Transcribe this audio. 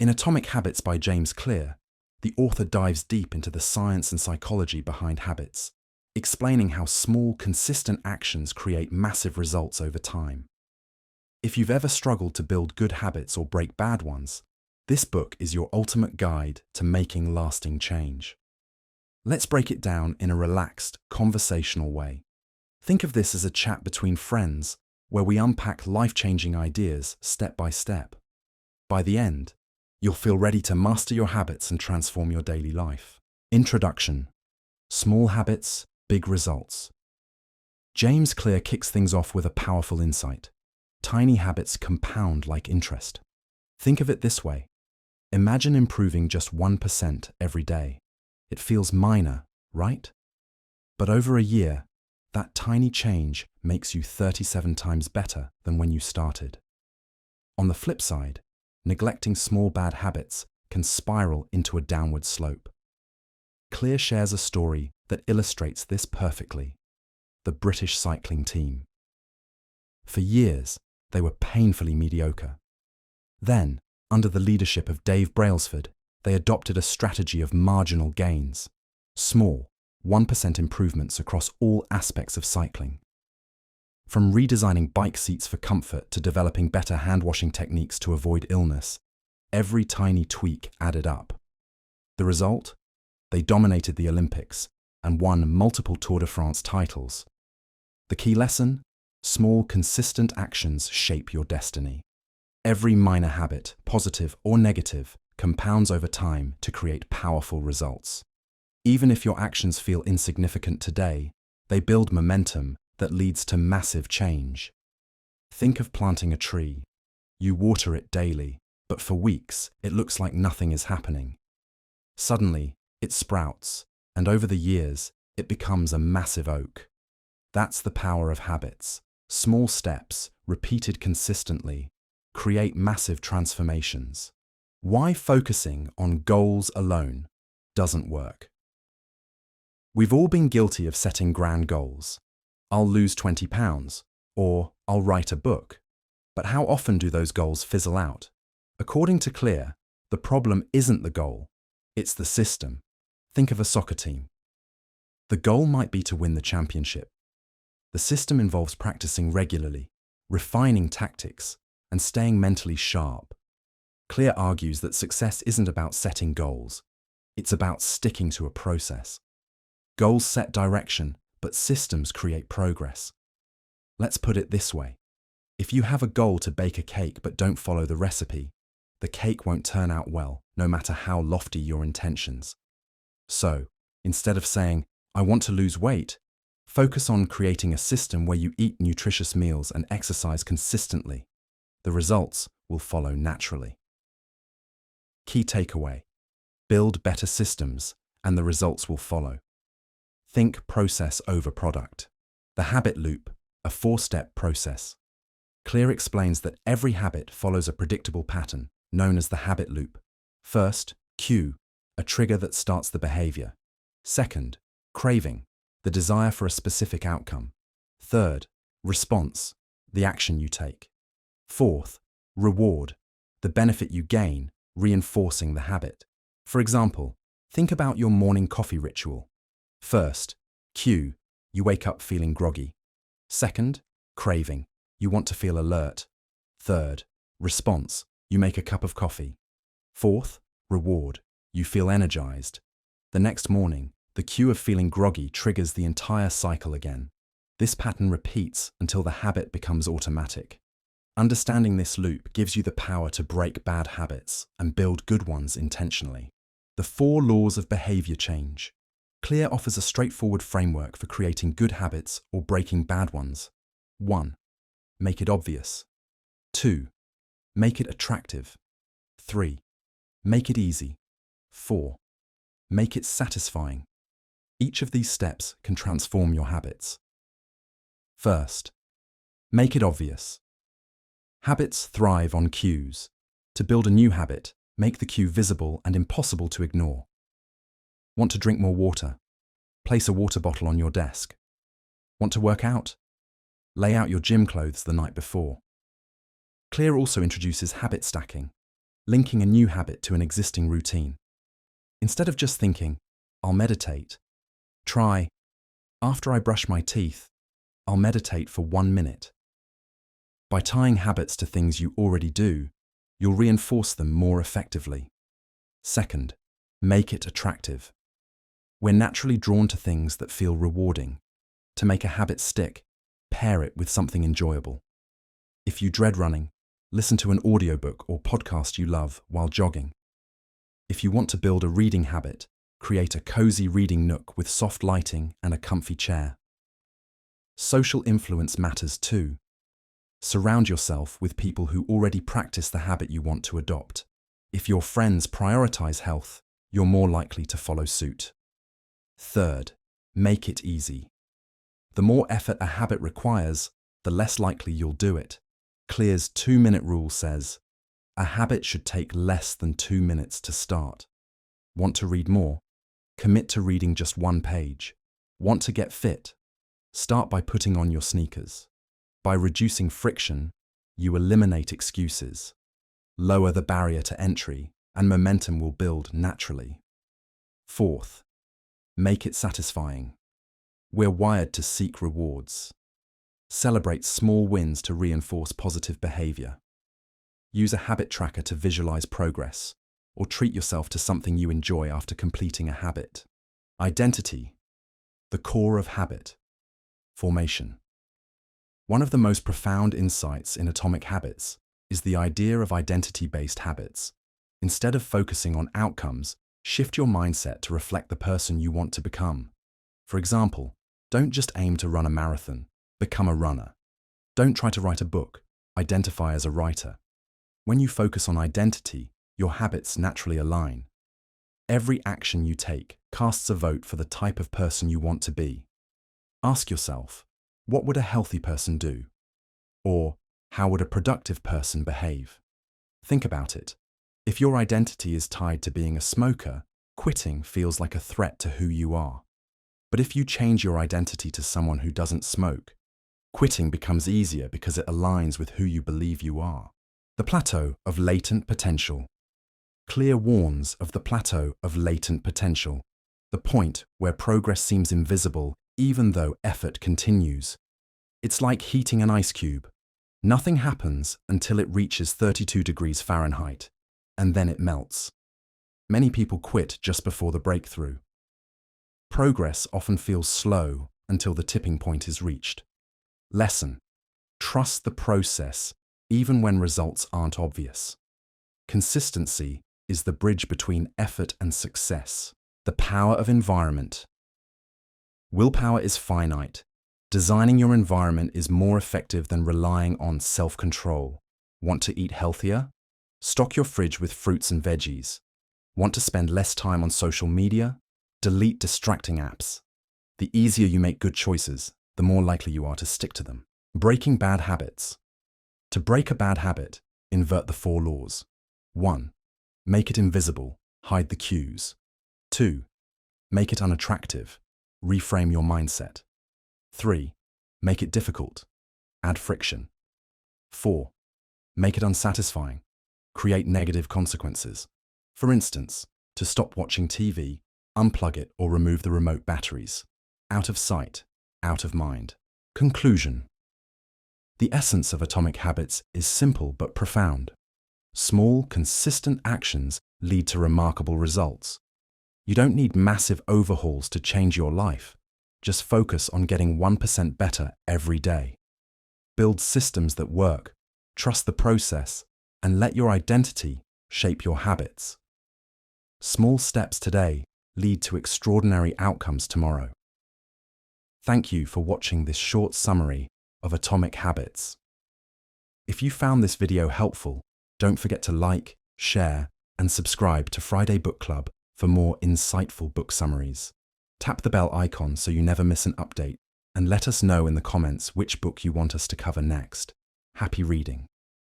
In Atomic Habits by James Clear, the author dives deep into the science and psychology behind habits, explaining how small, consistent actions create massive results over time. If you've ever struggled to build good habits or break bad ones, this book is your ultimate guide to making lasting change. Let's break it down in a relaxed, conversational way. Think of this as a chat between friends, where we unpack life-changing ideas step by step. By the end, you'll feel ready to master your habits and transform your daily life. Introduction. Small habits, big results. James Clear kicks things off with a powerful insight. Tiny habits compound like interest. Think of it this way. Imagine improving just 1% every day. It feels minor, right? But over a year, that tiny change makes you 37 times better than when you started. On the flip side, neglecting small bad habits can spiral into a downward slope. Clear shares a story that illustrates this perfectly. The British cycling team. For years, they were painfully mediocre. Then, under the leadership of Dave Brailsford, they adopted a strategy of marginal gains, small, 1% improvements across all aspects of cycling. From redesigning bike seats for comfort to developing better hand-washing techniques to avoid illness, every tiny tweak added up. The result? They dominated the Olympics and won multiple Tour de France titles. The key lesson? Small, consistent actions shape your destiny. Every minor habit, positive or negative, compounds over time to create powerful results. Even if your actions feel insignificant today, they build momentum that leads to massive change. Think of planting a tree. You water it daily, but for weeks it looks like nothing is happening. Suddenly, it sprouts, and over the years, it becomes a massive oak. That's the power of habits. Small steps, repeated consistently, create massive transformations. Why focusing on goals alone doesn't work? We've all been guilty of setting grand goals. I'll lose 20 pounds, or I'll write a book. But how often do those goals fizzle out? According to Clear, the problem isn't the goal, it's the system. Think of a soccer team. The goal might be to win the championship. The system involves practicing regularly, refining tactics, and staying mentally sharp. Clear argues that success isn't about setting goals, it's about sticking to a process. Goals set direction, but systems create progress. Let's put it this way. If you have a goal to bake a cake but don't follow the recipe, the cake won't turn out well, no matter how lofty your intentions. So, instead of saying, I want to lose weight, focus on creating a system where you eat nutritious meals and exercise consistently. The results will follow naturally. Key takeaway: build better systems, and the results will follow. Think process over product. The habit loop, a 4-step process. Clear explains that every habit follows a predictable pattern, known as the habit loop. First, cue, a trigger that starts the behavior. Second, craving, the desire for a specific outcome. Third, response, the action you take. Fourth, reward, the benefit you gain, reinforcing the habit. For example, think about your morning coffee ritual. First, cue, you wake up feeling groggy. Second, craving, you want to feel alert. Third, response, you make a cup of coffee. Fourth, reward, you feel energized. The next morning, the cue of feeling groggy triggers the entire cycle again. This pattern repeats until the habit becomes automatic. Understanding this loop gives you the power to break bad habits and build good ones intentionally. The 4 laws of behavior change. Clear offers a straightforward framework for creating good habits or breaking bad ones. 1. Make it obvious. 2. Make it attractive. 3. Make it easy. 4. Make it satisfying. Each of these steps can transform your habits. First, make it obvious. Habits thrive on cues. To build a new habit, make the cue visible and impossible to ignore. Want to drink more water? Place a water bottle on your desk. Want to work out? Lay out your gym clothes the night before. Clear also introduces habit stacking. linking a new habit to an existing routine. Instead of just thinking, "I'll meditate," try, "After I brush my teeth, I'll meditate for 1 minute." By tying habits to things you already do, you'll reinforce them more effectively. Second, make it attractive. We're naturally drawn to things that feel rewarding. To make a habit stick, pair it with something enjoyable. If you dread running, listen to an audiobook or podcast you love while jogging. If you want to build a reading habit, create a cozy reading nook with soft lighting and a comfy chair. Social influence matters too. Surround yourself with people who already practice the habit you want to adopt. If your friends prioritize health, you're more likely to follow suit. Third, make it easy. The more effort a habit requires, the less likely you'll do it. Clear's 2-minute rule says, a habit should take less than 2 minutes to start. Want to read more? Commit to reading just 1 page. Want to get fit? Start by putting on your sneakers. By reducing friction, you eliminate excuses. Lower the barrier to entry, and momentum will build naturally. Fourth, make it satisfying. We're wired to seek rewards. Celebrate small wins to reinforce positive behavior. Use a habit tracker to visualize progress, or treat yourself to something you enjoy after completing a habit. Identity, the core of habit formation. One of the most profound insights in Atomic Habits is the idea of identity-based habits. Instead of focusing on outcomes, shift your mindset to reflect the person you want to become. For example, don't just aim to run a marathon, become a runner. Don't try to write a book, identify as a writer. When you focus on identity, your habits naturally align. Every action you take casts a vote for the type of person you want to be. Ask yourself, what would a healthy person do? Or, how would a productive person behave? Think about it. If your identity is tied to being a smoker, quitting feels like a threat to who you are. But if you change your identity to someone who doesn't smoke, quitting becomes easier because it aligns with who you believe you are. The plateau of latent potential. Clear warns of the plateau of latent potential, the point where progress seems invisible even though effort continues. It's like heating an ice cube. Nothing happens until it reaches 32 degrees Fahrenheit, and then it melts. Many people quit just before the breakthrough. Progress often feels slow until the tipping point is reached. Lesson: trust the process, even when results aren't obvious. Consistency is the bridge between effort and success. The power of environment. Willpower is finite. Designing your environment is more effective than relying on self-control. Want to eat healthier? Stock your fridge with fruits and veggies. Want to spend less time on social media? Delete distracting apps. The easier you make good choices, the more likely you are to stick to them. Breaking bad habits. To break a bad habit, invert the 4 laws. 1. Make it invisible, hide the cues. 2. Make it unattractive, reframe your mindset. 3. Make it difficult, add friction. 4. Make it unsatisfying, create negative consequences. For instance, to stop watching TV, unplug it or remove the remote batteries. Out of sight, out of mind. Conclusion. The essence of Atomic Habits is simple but profound. Small, consistent actions lead to remarkable results. You don't need massive overhauls to change your life. Just focus on getting 1% better every day. Build systems that work, trust the process, and let your identity shape your habits. Small steps today lead to extraordinary outcomes tomorrow. Thank you for watching this short summary of Atomic Habits. If you found this video helpful, don't forget to like, share, and subscribe to Friday Book Club for more insightful book summaries. Tap the bell icon so you never miss an update, and let us know in the comments which book you want us to cover next. Happy reading!